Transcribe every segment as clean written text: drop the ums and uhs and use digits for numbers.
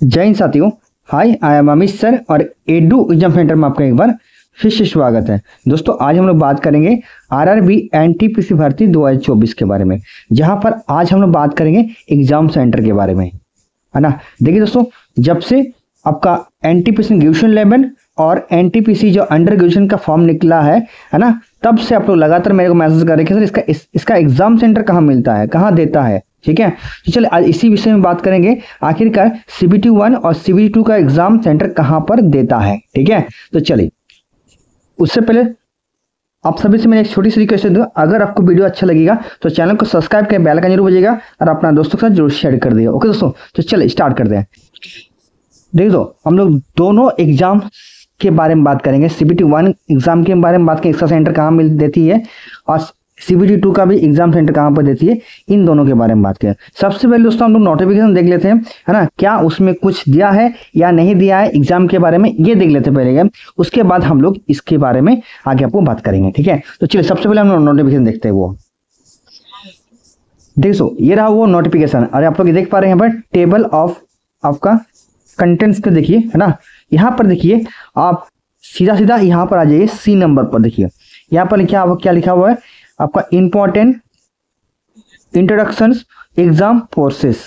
जय हिंद साथियों। हाय, I am Amit sir और एडू एग्जाम सेंटर में आपका एक बार फिर से स्वागत है। दोस्तों आज हम लोग बात करेंगे आरआरबी एनटीपीसी भर्ती 2024 के बारे में, जहां पर आज हम लोग बात करेंगे एग्जाम सेंटर के बारे में, है ना। देखिए दोस्तों, जब से आपका एनटीपीसी ग्रेजुएशन लेवल और एनटीपीसी जो अंडर ग्रेजुएशन का फॉर्म निकला है ना, तब से आप लोग लगातार मेरे को मैसेज कर रहे हैं कि सर इसका एग्जाम सेंटर कहाँ मिलता है, कहाँ देता है। ठीक है, तो चलिए आज इसी विषय में बात करेंगे, आखिरकार CBT 1 और CBT 2 का एग्जाम सेंटर कहाँ पर देता है। ठीक है, तो चलिए उससे पहले आप सभी से मैं एक छोटी सी रिक्वेस्ट दूंगा, अगर आपको वीडियो अच्छा लगेगा तो चैनल को सब्सक्राइब करें, बेल आइकन जरूर बजेगा और अपना दोस्तों के साथ जरूर शेयर कर दिए। ओके दोस्तों, तो चलिए स्टार्ट करते हैं। देखिए दो, हम लोग दोनों एग्जाम के बारे में बात करेंगे। CBT 1 एग्जाम के बारे में बात करेंगे, इसका सेंटर कहाँ मिल देती है, और CBT 2 का भी एग्जाम सेंटर कहाँ पर देती है, इन दोनों के बारे में बात करें। सबसे पहले दोस्तों हम लोग नोटिफिकेशन देख लेते हैं, है ना, क्या उसमें कुछ दिया है या नहीं दिया है एग्जाम के बारे में, ये देख लेते हैं पहले। उसके बाद हम लोग इसके बारे में आगे आपको बात करेंगे। ठीक है, तो चलिए सबसे पहले हम लोग नोटिफिकेशन देखते हैं। वो देखो, ये रहा वो नोटिफिकेशन। अरे आप लोग देख पा रहे हैं यहाँ पर टेबल ऑफ आपका कंटेंट्स पे देखिए, है ना। यहाँ पर देखिए, आप सीधा सीधा यहाँ पर आ जाइए C नंबर पर। देखिए यहाँ पर क्या लिखा हुआ है आपका, इंपॉर्टेंट इंट्रोडक्शंस एग्जाम प्रोसेस।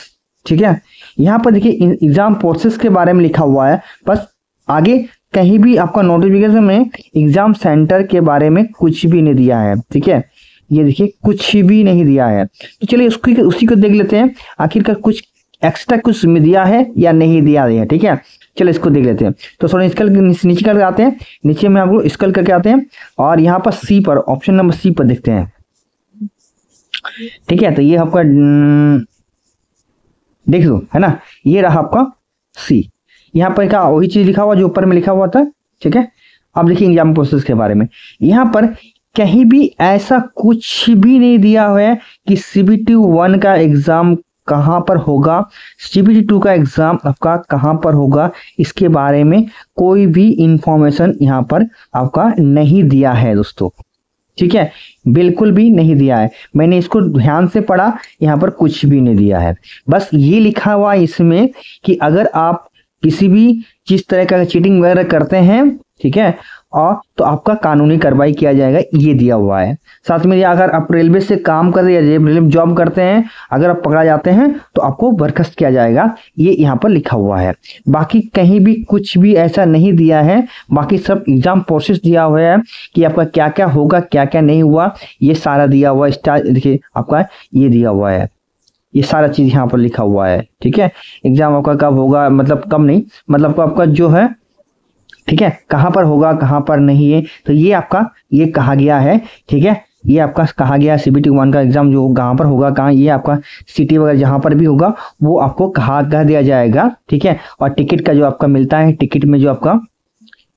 ठीक है, यहाँ पर देखिए एग्जाम प्रोसेस के बारे में लिखा हुआ है, बस आगे कहीं भी आपका नोटिफिकेशन में एग्जाम सेंटर के बारे में कुछ भी नहीं दिया है। ठीक है, ये देखिए कुछ भी नहीं दिया है। तो चलिए उसी को देख लेते हैं, आखिरकार कुछ एक्स्ट्रा कुछ दिया है या नहीं दिया है। ठीक है, चलो इसको देख लेते हैं। तो थोड़ा स्कल नीचे करके आते हैं, नीचे में हम लोग स्कल करके आते हैं और यहाँ पर C पर, ऑप्शन नंबर C पर देखते हैं। ठीक है, तो ये आपका देख लो, है ना, ये रहा आपका C। यहाँ पर क्या वही चीज लिखा हुआ जो ऊपर में लिखा हुआ था। ठीक है, अब देखिए एग्जाम प्रोसेस के बारे में, यहाँ पर कहीं भी ऐसा कुछ भी नहीं दिया हुआ है कि CBT 1 का एग्जाम कहाँ पर होगा, CBT 2 का एग्जाम आपका कहाँ पर होगा, इसके बारे में कोई भी इंफॉर्मेशन यहाँ पर आपका नहीं दिया है दोस्तों। ठीक है, बिल्कुल भी नहीं दिया है। मैंने इसको ध्यान से पढ़ा, यहाँ पर कुछ भी नहीं दिया है। बस ये लिखा हुआ इसमें कि अगर आप किसी भी चीज तरह का चीटिंग वगैरह करते हैं, ठीक है, और तो आपका कानूनी कार्रवाई किया जाएगा, ये दिया हुआ है। साथ में अगर आप रेलवे से काम कर रहे हैं, रेलवे में जॉब करते हैं, अगर आप पकड़ा जाते हैं तो आपको बर्खास्त किया जाएगा, ये यहाँ पर लिखा हुआ है। बाकी कहीं भी कुछ भी ऐसा नहीं दिया है। बाकी सब एग्जाम प्रोसेस दिया हुआ है कि आपका क्या क्या होगा, क्या क्या नहीं हुआ, ये सारा दिया हुआ है। देखिए आपका ये दिया हुआ है, ये सारा चीज यहाँ पर लिखा हुआ है। ठीक है, एग्जाम आपका कब होगा, मतलब कब नहीं, मतलब आपका जो है, ठीक है, कहाँ पर होगा कहाँ पर नहीं है, तो ये आपका ये कहा गया है। ठीक है, ये आपका कहा गया CBT 1 का एग्जाम जो कहाँ पर होगा, कहाँ, ये आपका सिटी वगैरह जहाँ पर भी होगा वो आपको कहा दिया जाएगा। ठीक है, और टिकट का जो आपका मिलता है, टिकट में जो आपका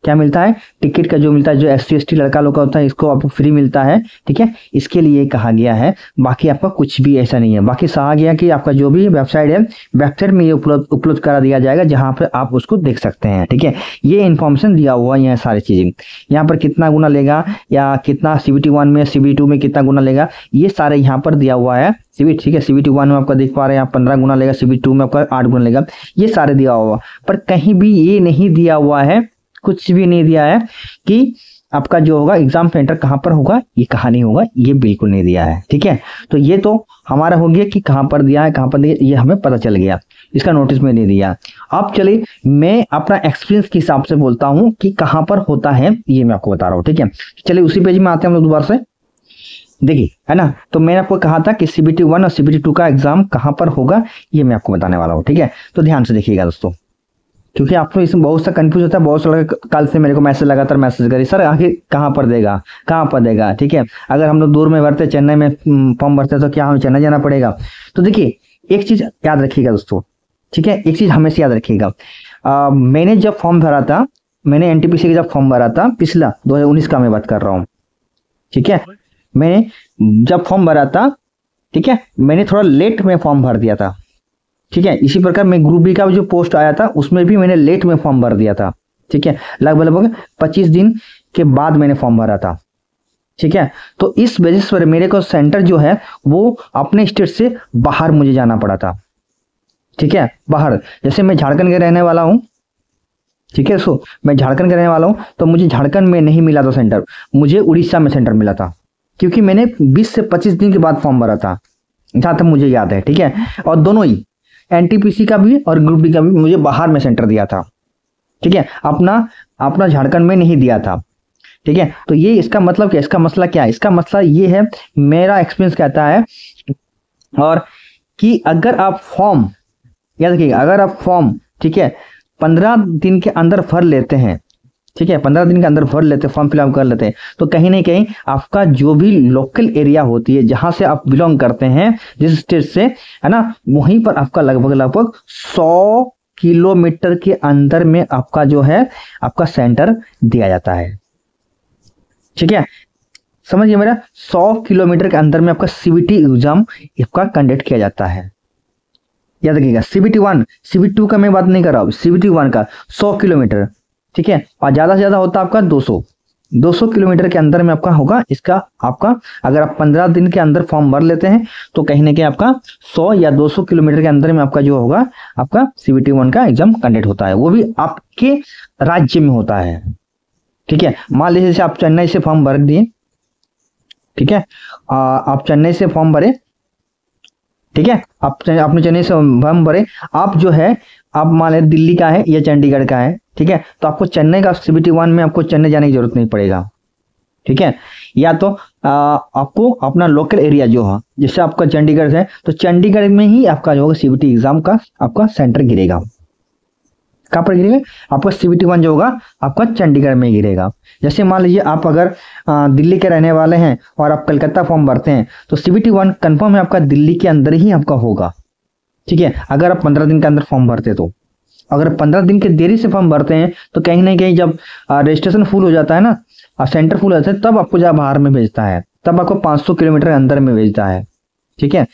क्या मिलता है, टिकट का जो मिलता है, जो SC ST लड़का लोग का होता है, इसको आपको फ्री मिलता है। ठीक है, इसके लिए कहा गया है। बाकी आपका कुछ भी ऐसा नहीं है। बाकी कहा गया कि आपका जो भी वेबसाइट है, वेबसाइट में ये उपलब्ध करा दिया जाएगा, जहां पर आप उसको देख सकते हैं। ठीक है, ये इन्फॉर्मेशन दिया हुआ है, यहाँ सारी चीजें, यहाँ पर कितना गुना लेगा या कितना CBT 1 में CBT 2 में कितना गुना लेगा, ये सारे यहाँ पर दिया हुआ है। ठीक है, CBT 1 में आपका देख पा रहे हैं आप 15 गुना लेगा, CBT 2 में आपका 8 गुना लेगा, ये सारे दिया हुआ। पर कहीं भी ये नहीं दिया हुआ है, कुछ भी नहीं दिया है कि आपका जो होगा एग्जाम सेंटर कहाँ पर होगा, ये कहाँ नहीं होगा, ये बिल्कुल नहीं दिया है। ठीक है, तो ये तो हमारा हो गया कि कहाँ पर दिया है, कहाँ पर दिया, ये हमें पता चल गया, इसका नोटिस में नहीं दिया। अब चलिए मैं अपना एक्सपीरियंस के हिसाब से बोलता हूँ कि कहाँ पर होता है, ये मैं आपको बता रहा हूँ। ठीक है, चलिए उसी पेज में आते हैं हम लोग दोबारा से। देखिए, है ना, तो मैंने आपको कहा था कि CBT 1 और CBT 2 का एग्जाम कहाँ पर होगा, ये मैं आपको बताने वाला हूँ। ठीक है, तो ध्यान से देखिएगा दोस्तों, क्योंकि आप तो इसमें बहुत सा कंफ्यूज होता है। बहुत सारे कल से मेरे को लगातार मैसेज करिए, सर आखिर कहाँ पर देगा, कहाँ पर देगा। ठीक है, अगर हम लोग दूर में भरते, चेन्नई में फॉर्म भरते तो क्या हमें चेन्नई जाना पड़ेगा। तो देखिए एक चीज याद रखिएगा दोस्तों, ठीक है, एक चीज हमेशा याद रखिएगा। मैंने जब फॉर्म भरा था, मैंने NTPC का जब फॉर्म भरा था, पिछला 2019 का मैं बात कर रहा हूँ। ठीक है, मैंने जब फॉर्म भरा था, ठीक है, मैंने थोड़ा लेट में फॉर्म भर दिया था। ठीक है, इसी प्रकार मैं ग्रुप B का जो पोस्ट आया था उसमें भी मैंने लेट में फॉर्म भर दिया था। ठीक है, लगभग 25 दिन के बाद मैंने फॉर्म भरा था। ठीक है, तो इस वजह से मेरे को सेंटर जो है वो अपने स्टेट से बाहर मुझे जाना पड़ा था। ठीक है, बाहर। जैसे मैं झारखंड का रहने वाला हूँ, ठीक है। सो मैं झारखंड का रहने वाला हूँ, तो मुझे झारखंड में नहीं मिला था सेंटर, मुझे उड़ीसा में सेंटर मिला था, क्योंकि मैंने 20 से 25 दिन के बाद फॉर्म भरा था, जहाँ तक मुझे याद है, ठीक है। और दोनों ही एनटीपीसी का भी और ग्रुप डी का भी मुझे बाहर में सेंटर दिया था, ठीक है, अपना झारखंड में नहीं दिया था, ठीक है। तो ये इसका मतलब क्या, इसका मसला क्या है, इसका मसला ये है, मेरा एक्सपीरियंस कहता है, और कि अगर आप फॉर्म, याद रखिएगा, अगर आप फॉर्म, ठीक है, 15 दिन के अंदर भर लेते हैं, ठीक है, 15 दिन के अंदर भर लेते हैं, फॉर्म फिलअप कर लेते हैं, तो कहीं ना कहीं आपका जो भी लोकल एरिया होती है, जहां से आप बिलोंग करते हैं, जिस स्टेट से, है ना, वहीं पर आपका लगभग 100 किलोमीटर के अंदर में आपका जो है आपका सेंटर दिया जाता है, ठीक है। समझिए मेरा, 100 किलोमीटर के अंदर में आपका सीबीटी एग्जाम आपका कंडक्ट किया जाता है। याद रखिएगा, सीबीटी 1, सीबीटी 2 का मैं बात नहीं कर रहा हूँ, सीबीटी 1 का 100 किलोमीटर, ठीक है। और ज्यादा से ज्यादा होता है आपका 200 किलोमीटर के अंदर में आपका होगा इसका, आपका अगर आप 15 दिन के अंदर फॉर्म भर लेते हैं, तो कहीं ना कहीं आपका 100 या 200 किलोमीटर के अंदर में आपका जो होगा आपका सीबीटी 1 का एग्जाम कंडक्ट होता है, वो भी आपके राज्य में होता है, ठीक है। मान लीजिए जैसे आप चेन्नई से फॉर्म भर दिए, ठीक है, आप चेन्नई से फॉर्म भरे, ठीक है, आपने चेन्नई से फॉर्म भरे, आप जो है, आप मान लें दिल्ली का है या चंडीगढ़ का है, ठीक है, तो आपको चेन्नई का सीबीटी 1 में आपको चेन्नई जाने की जरूरत नहीं पड़ेगा, ठीक है। या तो आपको अपना लोकल एरिया जो है, जैसे आपका चंडीगढ़ है, तो चंडीगढ़ में ही आपका जो होगा सीबीटी एग्जाम का आपका सेंटर गिरेगा। कहाँ पर गिरेगा, आपका सीबीटी 1 जो होगा आपका चंडीगढ़ में गिरेगा। जैसे मान लीजिए आप अगर दिल्ली के रहने वाले हैं और आप कलकत्ता फॉर्म भरते हैं, तो सीबीटी 1 कंफर्म है आपका दिल्ली के अंदर ही आपका होगा, ठीक है, अगर आप 15 दिन के अंदर फॉर्म भरते तो। अगर 15 दिन के देरी से फॉर्म भरते हैं, तो कहीं ना कहीं जब रजिस्ट्रेशन फुल हो जाता है ना, सेंटर फुल हो जाता है, तब आपको जब बाहर में भेजता है, तब आपको 500 किलोमीटर के अंदर में भेजता है, ठीक है,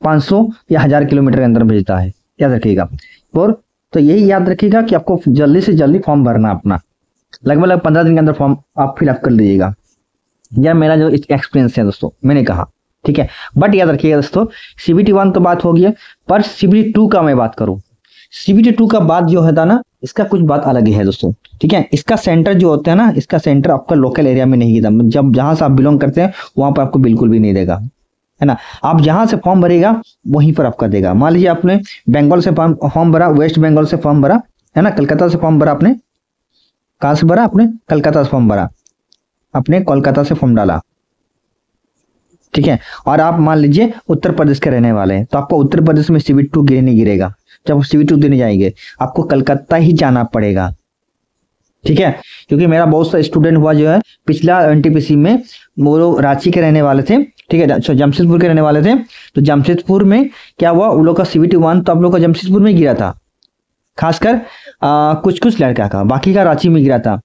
500 या 1000 किलोमीटर के अंदर भेजता है, याद रखिएगा। और तो यही याद रखिएगा कि आपको जल्दी से जल्दी फॉर्म भरना अपना, लगभग 15 दिन के अंदर फॉर्म आप फिलअप कर लीजिएगा। यह मेरा जो एक्सपीरियंस है दोस्तों, मैंने कहा, ठीक है। बट याद रखिएगा दोस्तों, सीबीटी 1 तो बात हो गई, पर सीबीटी 2 का मैं बात करूं, सीबीटी 2 का बात जो है था ना, इसका कुछ बात अलग ही है दोस्तों, ठीक है। इसका सेंटर जो होता है ना, इसका सेंटर आपका लोकल एरिया में नहीं देता, जब जहां से आप बिलोंग करते हैं वहां पर आपको बिल्कुल भी नहीं देगा, है ना। आप जहां से फॉर्म भरेगा वहीं पर आपका देगा। मान लीजिए आपने बंगाल से फॉर्म भरा, वेस्ट बंगाल से फॉर्म भरा, है ना, कलकत्ता से फॉर्म भरा, आपने कहां से भरा, आपने कलकत्ता से फॉर्म भरा, आपने कोलकाता से फॉर्म डाला, ठीक है। और आप मान लीजिए उत्तर प्रदेश के रहने वाले हैं, तो आपको उत्तर प्रदेश में सीबीटी 2 नहीं गिरेगा। जब सीबीटी 2 देने जाएंगे आपको कलकत्ता ही जाना पड़ेगा, ठीक है। क्योंकि मेरा बहुत सा स्टूडेंट हुआ जो है पिछला एनटीपीसी में, वो लोग रांची के रहने वाले थे, ठीक है, जमशेदपुर के रहने वाले थे, तो जमशेदपुर में क्या हुआ, उन लोग का सीबीटी 1 तो आप लोग का जमशेदपुर में गिरा था, खासकर कुछ लड़का का, बाकी का रांची में गिरा था,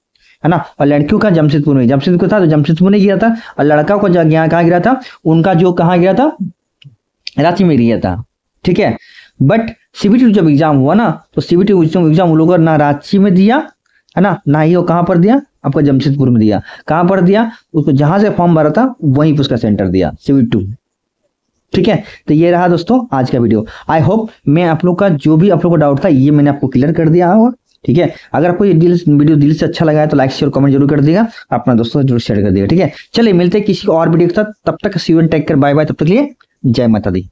है ना। और लड़कियों का जमशेदपुर था तो जमशेदपुर में गिरा था, और लड़का को यहाँ कहाँ गिरा था, उनका जो कहाँ गिरा था, रांची में गिरा था, ठीक है। बट सीबीटी जब एग्जाम हुआ ना, तो सीबीटी एग्जाम उन लोगों ने ना रांची में दिया, है ना, ना ही वो कहाँ पर दिया, आपको जमशेदपुर में दिया। कहाँ पर दिया, उसको जहां से फॉर्म भरा था वहीं पर उसका सेंटर दिया, सीबीटी 2, ठीक है। तो ये रहा दोस्तों आज का वीडियो। आई होप मैं आप लोग का जो भी आप लोग को डाउट था ये मैंने आपको क्लियर कर दिया होगा, ठीक है। अगर आपको ये वीडियो दिल से अच्छा लगा है तो लाइक शेयर कमेंट जरूर कर दिएगा, अपना दोस्तों जरूर शेयर कर दिएगा, ठीक है। चलिए मिलते हैं किसी और वीडियो के साथ, तब तक see you and take care, bye bye, तब तक लिए जय माता दी।